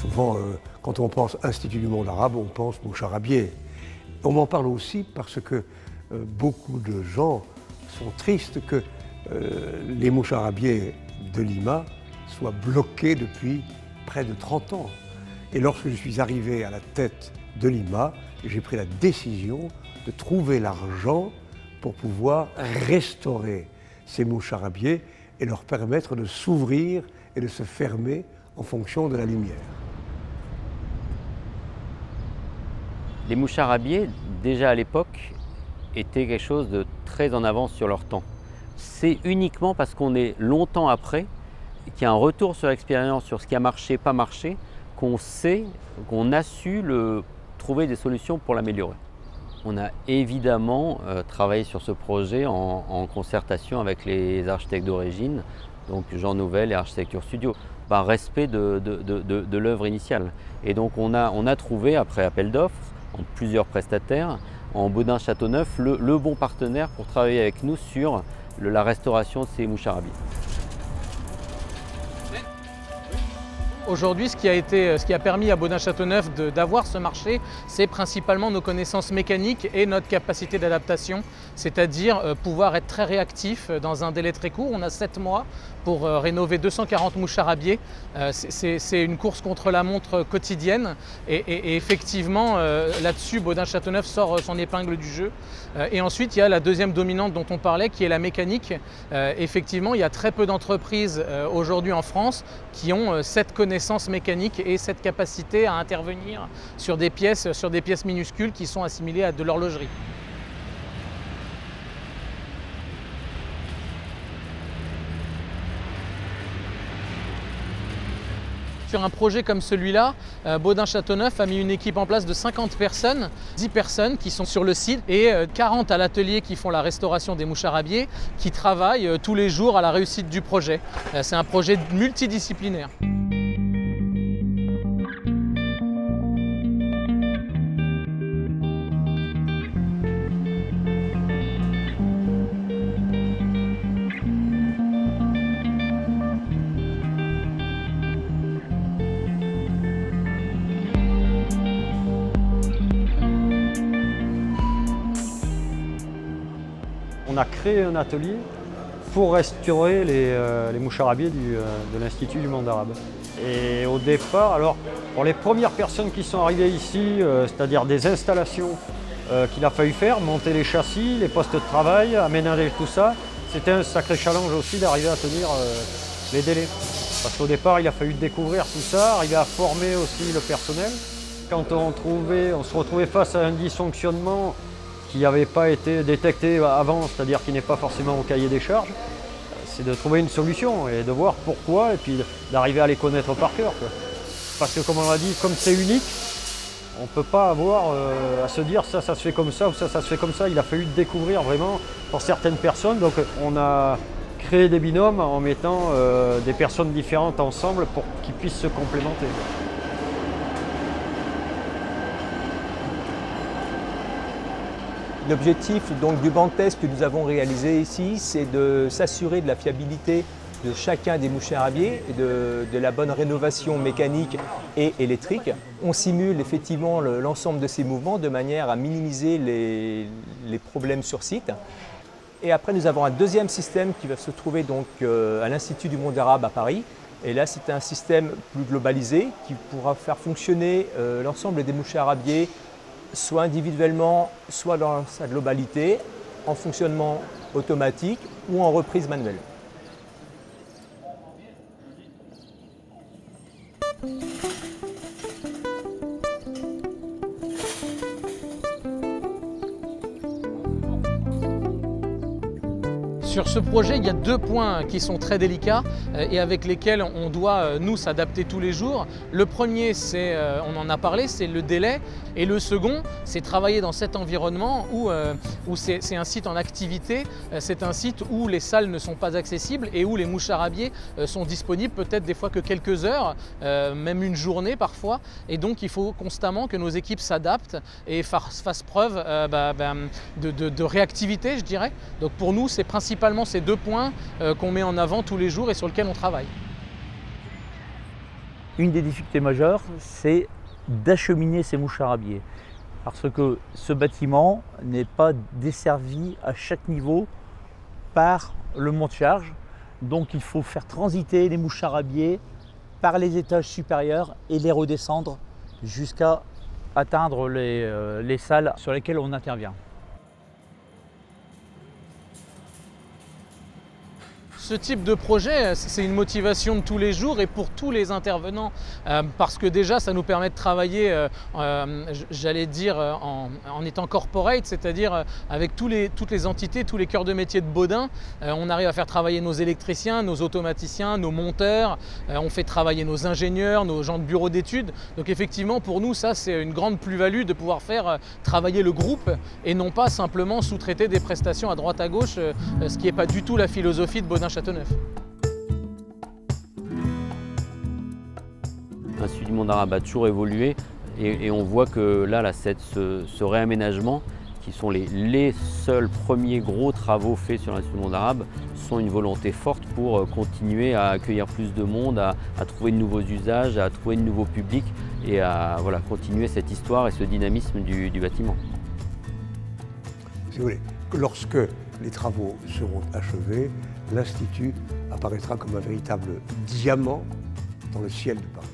Souvent, quand on pense Institut du monde arabe, on pense moucharabier. On m'en parle aussi parce que beaucoup de gens sont tristes que les moucharabiers de Lima soient bloqués depuis près de 30 ans. Et lorsque je suis arrivé à la tête de Lima, j'ai pris la décision de trouver l'argent pour pouvoir restaurer ces moucharabiers et leur permettre de s'ouvrir et de se fermer en fonction de la lumière. Les moucharabiers, déjà à l'époque, étaient quelque chose de très en avance sur leur temps. C'est uniquement parce qu'on est longtemps après, qu'il y a un retour sur l'expérience, sur ce qui a marché, pas marché, qu'on sait, qu'on a su trouver des solutions pour l'améliorer. On a évidemment travaillé sur ce projet en concertation avec les architectes d'origine, donc Jean Nouvel et Architecture Studio, par respect de l'œuvre initiale. Et donc on a trouvé, après appel d'offres, en plusieurs prestataires, en Baudin-Châteauneuf, le bon partenaire pour travailler avec nous sur la restauration de ces moucharabiers. Aujourd'hui, ce qui a permis à Baudin-Châteauneuf d'avoir ce marché, c'est principalement nos connaissances mécaniques et notre capacité d'adaptation, c'est-à-dire pouvoir être très réactif dans un délai très court. On a 7 mois pour rénover 240 moucharabiers. C'est une course contre la montre quotidienne et effectivement, là-dessus, Baudin-Châteauneuf sort son épingle du jeu. Et ensuite, il y a la deuxième dominante dont on parlait, qui est la mécanique. Effectivement, il y a très peu d'entreprises aujourd'hui en France qui ont cette connaissance mécanique et cette capacité à intervenir sur des pièces minuscules qui sont assimilées à de l'horlogerie. Sur un projet comme celui-là, Baudin-Châteauneuf a mis une équipe en place de 50 personnes, 10 personnes qui sont sur le site et 40 à l'atelier qui font la restauration des moucharabiers, qui travaillent tous les jours à la réussite du projet. C'est un projet multidisciplinaire. On a créé un atelier pour restaurer les moucharabiers de l'Institut du monde arabe. Et au départ, alors pour les premières personnes qui sont arrivées ici, c'est-à-dire des installations qu'il a fallu faire, monter les châssis, les postes de travail, aménager tout ça, c'était un sacré challenge aussi d'arriver à tenir les délais. Parce qu'au départ, il a fallu découvrir tout ça, arriver à former aussi le personnel. Quand on se retrouvait face à un dysfonctionnement qui n'avait pas été détecté avant, c'est-à-dire qui n'est pas forcément au cahier des charges, c'est de trouver une solution et de voir pourquoi et puis d'arriver à les connaître par cœur, quoi. Parce que comme on l'a dit, comme c'est unique, on ne peut pas avoir à se dire ça se fait comme ça ou ça se fait comme ça. Il a fallu découvrir vraiment pour certaines personnes. Donc on a créé des binômes en mettant des personnes différentes ensemble pour qu'ils puissent se complémenter. L'objectif donc du banc de test que nous avons réalisé ici, c'est de s'assurer de la fiabilité de chacun des moucharabiers et de la bonne rénovation mécanique et électrique. On simule effectivement l'ensemble de ces mouvements de manière à minimiser les problèmes sur site. Et après, nous avons un deuxième système qui va se trouver donc à l'Institut du monde arabe à Paris, Et là, c'est un système plus globalisé qui pourra faire fonctionner l'ensemble des mouches arabiées, soit individuellement, soit dans sa globalité, en fonctionnement automatique ou en reprise manuelle. Sur ce projet, il y a deux points qui sont très délicats et avec lesquels on doit, nous, s'adapter tous les jours. Le premier, c'est, on en a parlé, c'est le délai. Et le second, c'est travailler dans cet environnement où c'est un site en activité, c'est un site où les salles ne sont pas accessibles et où les mouches arabiées sont disponibles peut-être des fois que quelques heures, même une journée parfois. Et donc, il faut constamment que nos équipes s'adaptent et fassent preuve de réactivité, je dirais. Donc pour nous, c'est principalement ces deux points qu'on met en avant tous les jours et sur lesquels on travaille. Une des difficultés majeures, c'est d'acheminer ces mouches arabiées. Parce que ce bâtiment n'est pas desservi à chaque niveau par le monte-charge. Donc il faut faire transiter les mouches arabiées par les étages supérieurs et les redescendre jusqu'à atteindre les salles sur lesquelles on intervient. Ce type de projet, c'est une motivation de tous les jours et pour tous les intervenants parce que déjà ça nous permet de travailler, j'allais dire, en étant corporate, c'est-à-dire avec toutes les entités, tous les cœurs de métier de Baudin. On arrive à faire travailler nos électriciens, nos automaticiens, nos monteurs, on fait travailler nos ingénieurs, nos gens de bureau d'études. Donc effectivement pour nous ça c'est une grande plus-value de pouvoir faire travailler le groupe et non pas simplement sous-traiter des prestations à droite à gauche, ce qui n'est pas du tout la philosophie de Baudin-Châteauneuf. L'Institut du monde arabe a toujours évolué et on voit que là ce réaménagement, qui sont les seuls premiers gros travaux faits sur l'Institut du monde arabe, sont une volonté forte pour continuer à accueillir plus de monde, à trouver de nouveaux usages, à trouver de nouveaux publics et à continuer cette histoire et ce dynamisme du bâtiment. Si vous voulez, lorsque les travaux seront achevés, l'Institut apparaîtra comme un véritable diamant dans le ciel de Paris.